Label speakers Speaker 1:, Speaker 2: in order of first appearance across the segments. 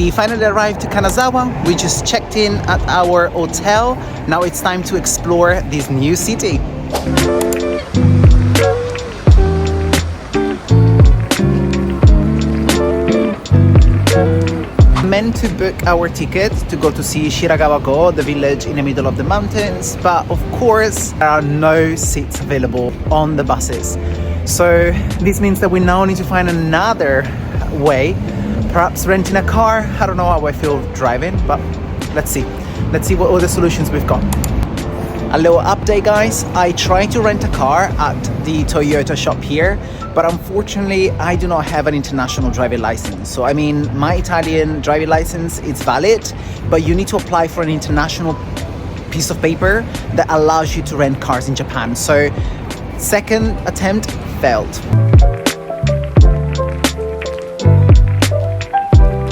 Speaker 1: We finally arrived to Kanazawa. We just checked in at our hotel. Now it's time to explore this new city. Meant to book our ticket to go to see Shirakawa-go, the village in the middle of the mountains, but of course there are no seats available on the buses. So this means that we now need to find another way, perhaps renting a car. I don't know how I feel driving, but let's see what other solutions we've got. A little update, guys. I tried to rent a car at the Toyota shop here, but unfortunately I do not have an international driving license. So I mean, my Italian driving license is valid, but you need to apply for an international piece of paper that allows you to rent cars in Japan. So second attempt failed.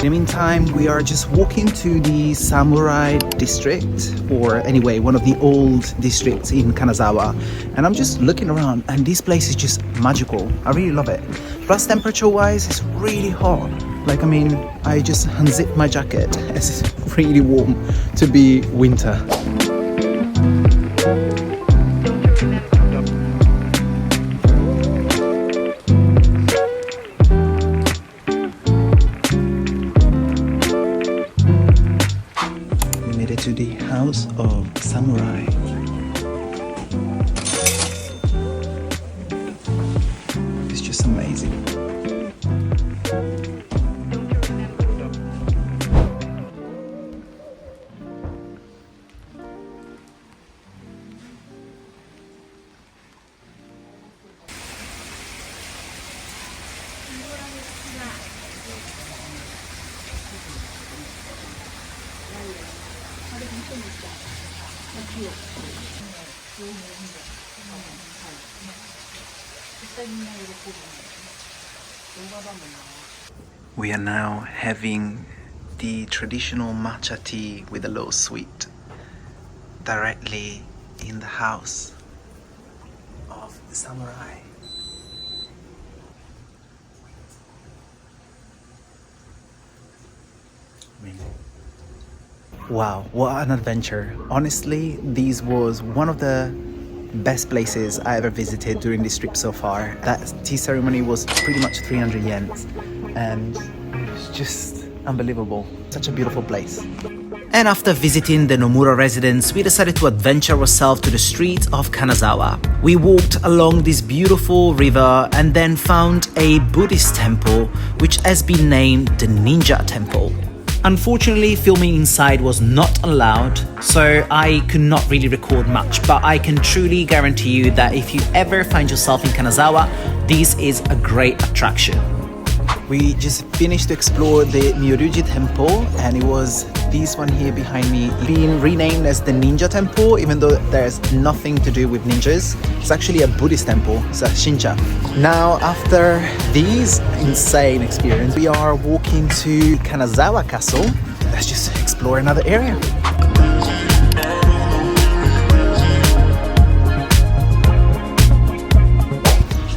Speaker 1: In the meantime, we are just walking to the Samurai district, or anyway, one of the old districts in Kanazawa. And I'm just looking around, and this place is just magical. I really love it. Plus, temperature-wise, it's really hot. Like, I mean, I just unzipped my jacket. It's really warm to be winter. To the house of Samurai. It's just amazing. We are now having the traditional matcha tea with a little sweet directly in the house of the samurai. Amazing. Wow, what an adventure. Honestly, this was one of the best places I ever visited during this trip so far. That tea ceremony was pretty much 300 yen, and it's just unbelievable. Such a beautiful place. And after visiting the Nomura residence, we decided to adventure ourselves to the streets of Kanazawa. We walked along this beautiful river and then found a Buddhist temple, which has been named the Ninja Temple. Unfortunately, filming inside was not allowed, so I could not really record much, but I can truly guarantee you that if you ever find yourself in Kanazawa, this is a great attraction. We just finished to explore the Myoryuji temple, and it was this one here behind me, being renamed as the Ninja Temple, even though there's nothing to do with ninjas. It's actually a Buddhist temple, it's a Shincha. Now, after this insane experience, we are walking to Kanazawa Castle. Let's just explore another area.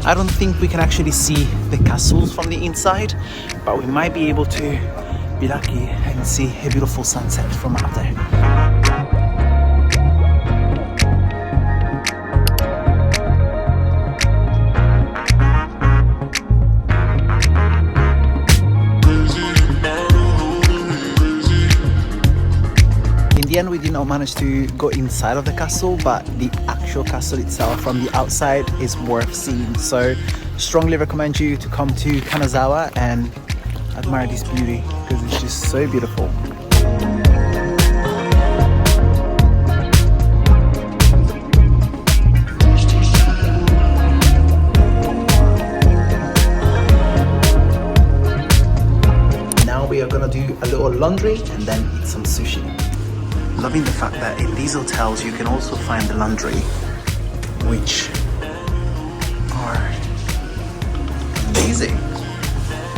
Speaker 1: I don't think we can actually see the castles from the inside, but we might be able to be lucky and see a beautiful sunset from up there. In the end, we did not manage to go inside of the castle, but the actual castle itself from the outside is worth seeing. So strongly recommend you to come to Kanazawa and admire this beauty, because it's just so beautiful. Now we are gonna do a little laundry and then eat some sushi. Loving the fact that in these hotels you can also find the laundry, which are amazing.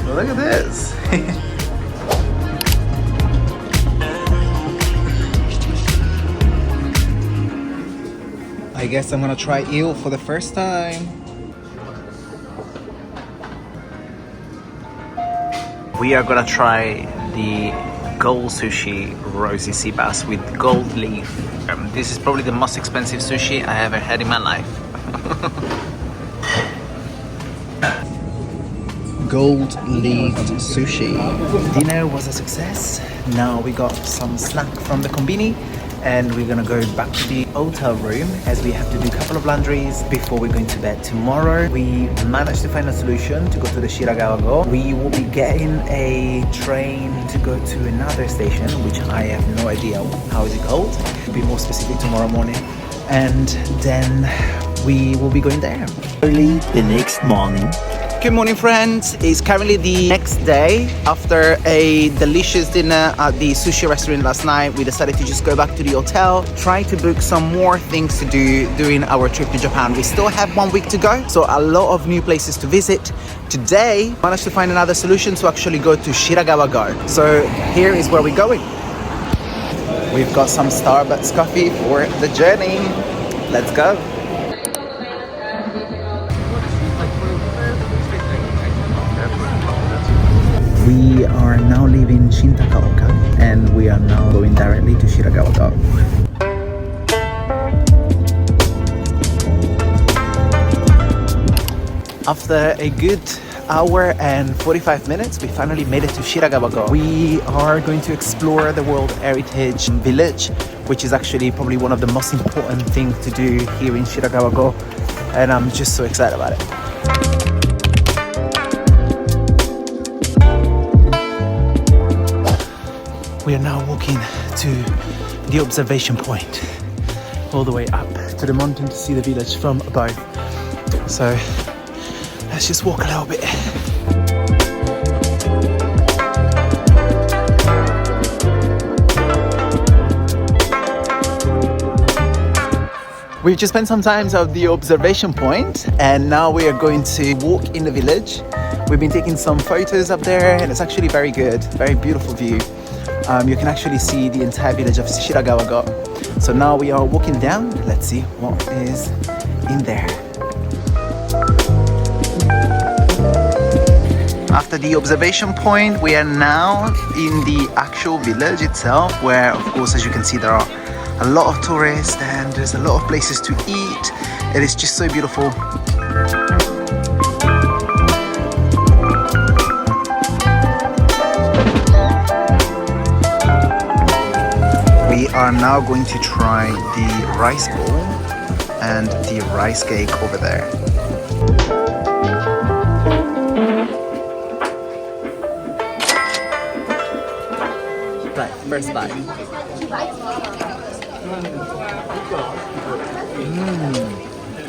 Speaker 1: Look at this. I guess I'm gonna try eel for the first time. We are gonna try the gold sushi rosy sea bass with gold leaf. This is probably the most expensive sushi I ever had in my life. Gold leafed sushi. Dinner was a success. Now we got some snack from the konbini and we're gonna go back to the hotel room as we have to do a couple of laundries before we're going to bed tomorrow. We managed to find a solution to go to the Shirakawa-go. We will be getting a train to go to another station, which I have no idea how is it called. To be more specific, tomorrow morning. And then we will be going there.
Speaker 2: Early the next morning.
Speaker 1: Good morning, friends. It's currently the next day. After a delicious dinner at the sushi restaurant last night, we decided to just go back to the hotel, try to book some more things to do during our trip to Japan. We still have 1 week to go, so a lot of new places to visit. Today, managed to find another solution to actually go to Shirakawa-go. So here is where we're going. We've got some Starbucks coffee for the journey. Let's go. We are now leaving Shintakaoka and we are now going directly to Shirakawa-go. After a good hour and 45 minutes, we finally made it to Shirakawa-go. We are going to explore the World Heritage Village, which is actually probably one of the most important things to do here in Shirakawa-go, and I'm just so excited about it. We are now walking to the observation point, all the way up to the mountain to see the village from above. So let's just walk a little bit. We've just spent some time at the observation point and now we are going to walk in the village. We've been taking some photos up there and it's actually very good, very beautiful view. You can actually see the entire village of Shirakawa-go. So now we are walking down. Let's see what is in there. After the observation point, we are now in the actual village itself, where of course, as you can see, there are a lot of tourists and there's a lot of places to eat. It is just so beautiful. We are now going to try the rice bowl and the rice cake over there. Right, first bite.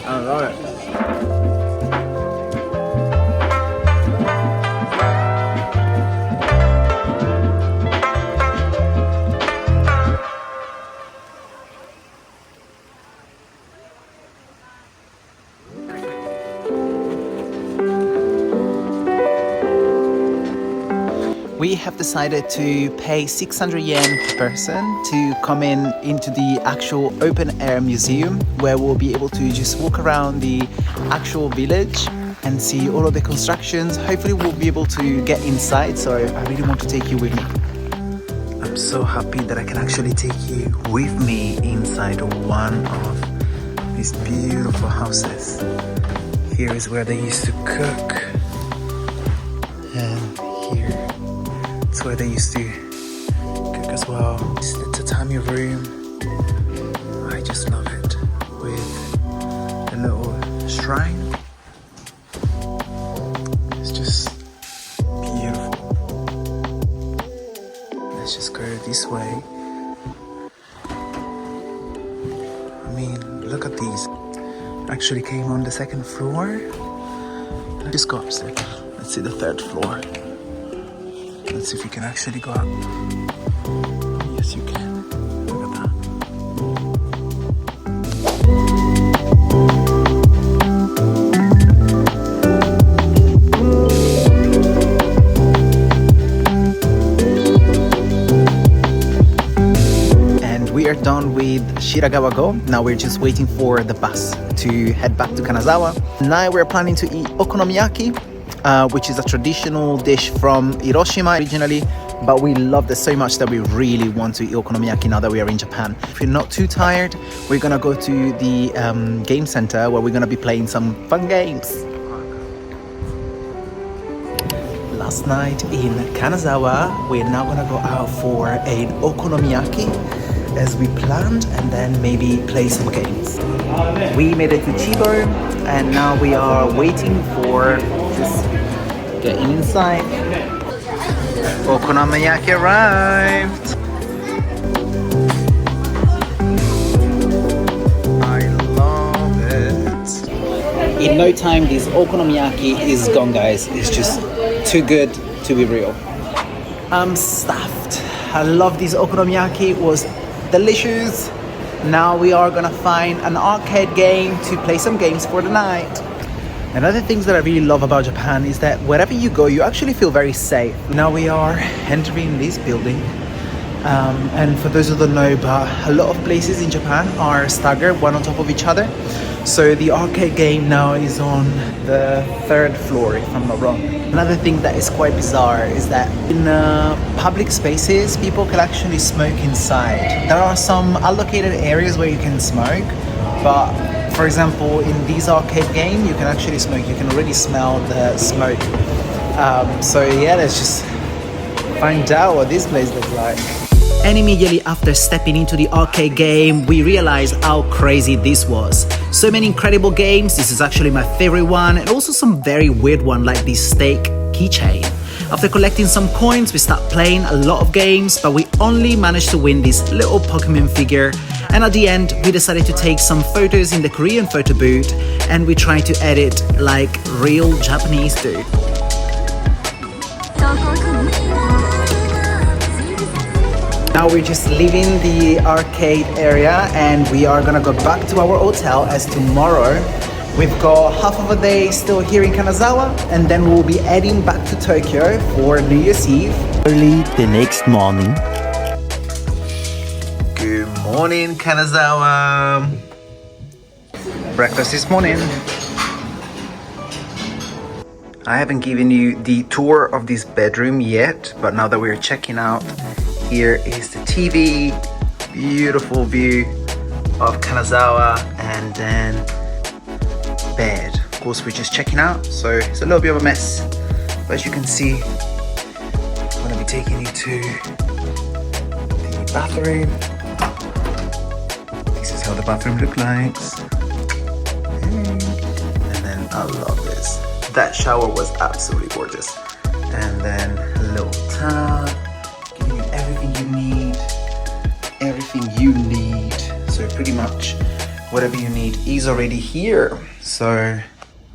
Speaker 1: I love it. We have decided to pay 600 yen per person to come into the actual open air museum, where we'll be able to just walk around the actual village and see all of the constructions. Hopefully we'll be able to get inside, so I really want to take you with me. I'm so happy that I can actually take you with me inside one of these beautiful houses. Here is where they used to cook, and here it's where they used to cook as well. It's the tatami room. I just love it, with a little shrine. It's just beautiful. Let's just go this way. I mean, look at these. Actually came on the second floor. Let's just go upstairs. Let's see the third floor. Let's see if you can actually go up. Yes, you can. Look at that. And we are done with Shirakawa-go. Now we're just waiting for the bus to head back to Kanazawa. Now we're planning to eat okonomiyaki, which is a traditional dish from Hiroshima originally, but we loved it so much that we really want to eat okonomiyaki now that we are in Japan. If you're not too tired, we're gonna go to the game center where we're gonna be playing some fun games. Last night in Kanazawa, we're now gonna go out for an okonomiyaki as we planned, and then maybe play some games. We made it to Chibo, and now we are waiting for just getting inside. Okonomiyaki arrived. I love it. In no time, this okonomiyaki is gone, guys. It's just too good to be real. I'm stuffed. I love this okonomiyaki. It was delicious. Now we are gonna find an arcade game to play some games for the night. Another things that I really love about Japan is that wherever you go, you actually feel very safe. Now we are entering this building. And for those who don't know, but a lot of places in Japan are staggered one on top of each other. So the arcade game now is on the 3rd floor, if I'm not wrong. Another thing that is quite bizarre is that in public spaces, people can actually smoke inside. There are some allocated areas where you can smoke, but for example, in this arcade game, you can actually smoke. You can already smell the smoke. So yeah, let's just find out what this place looks like. And immediately after stepping into the arcade game, we realized how crazy this was. So many incredible games. This is actually my favorite one, and also some very weird one like this steak keychain. After collecting some coins, we start playing a lot of games, but we only managed to win this little Pokemon figure. And at the end, we decided to take some photos in the Korean photo booth, and we tried to edit like real Japanese do. Now we're just leaving the arcade area, and we are gonna go back to our hotel, as tomorrow we've got half of a day still here in Kanazawa, and then we'll be heading back to Tokyo for New Year's Eve.
Speaker 2: Early the next morning.
Speaker 1: Good morning, Kanazawa. Breakfast this morning. I haven't given you the tour of this bedroom yet, but now that we're checking out, here is the TV, beautiful view of Kanazawa, and then bed. Of course, we're just checking out, so it's a little bit of a mess. But as you can see, I'm gonna be taking you to the bathroom. This is how the bathroom looks like. And then I love this. That shower was absolutely gorgeous. And then a little tub. Everything you need, so pretty much whatever you need is already here. So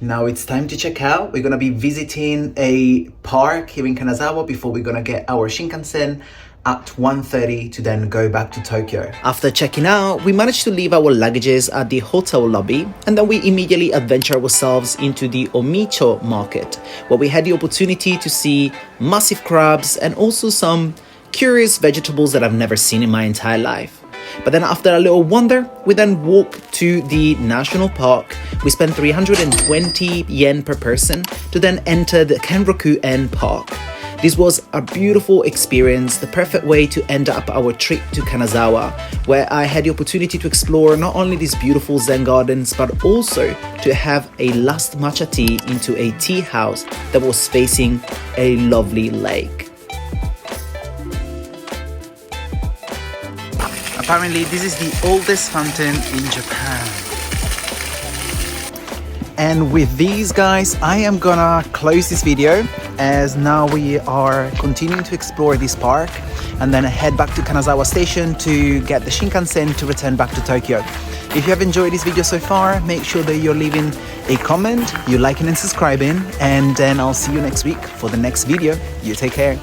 Speaker 1: now it's time to check out. We're gonna be visiting a park here in Kanazawa before we're gonna get our Shinkansen at 1:30 to then go back to Tokyo. After checking out, we managed to leave our luggages at the hotel lobby, and then we immediately adventure ourselves into the Omicho market, where we had the opportunity to see massive crabs and also some curious vegetables that I've never seen in my entire life. But then after a little wander, we then walked to the national park. We spent 320 yen per person to then enter the Kenroku-en Park. This was a beautiful experience, the perfect way to end up our trip to Kanazawa, where I had the opportunity to explore not only these beautiful Zen gardens, but also to have a last matcha tea into a tea house that was facing a lovely lake. Apparently, this is the oldest fountain in Japan. And with these guys, I am gonna close this video, as now we are continuing to explore this park and then head back to Kanazawa Station to get the Shinkansen to return back to Tokyo. If you have enjoyed this video so far, make sure that you're leaving a comment, you're liking and subscribing, and then I'll see you next week for the next video. You take care.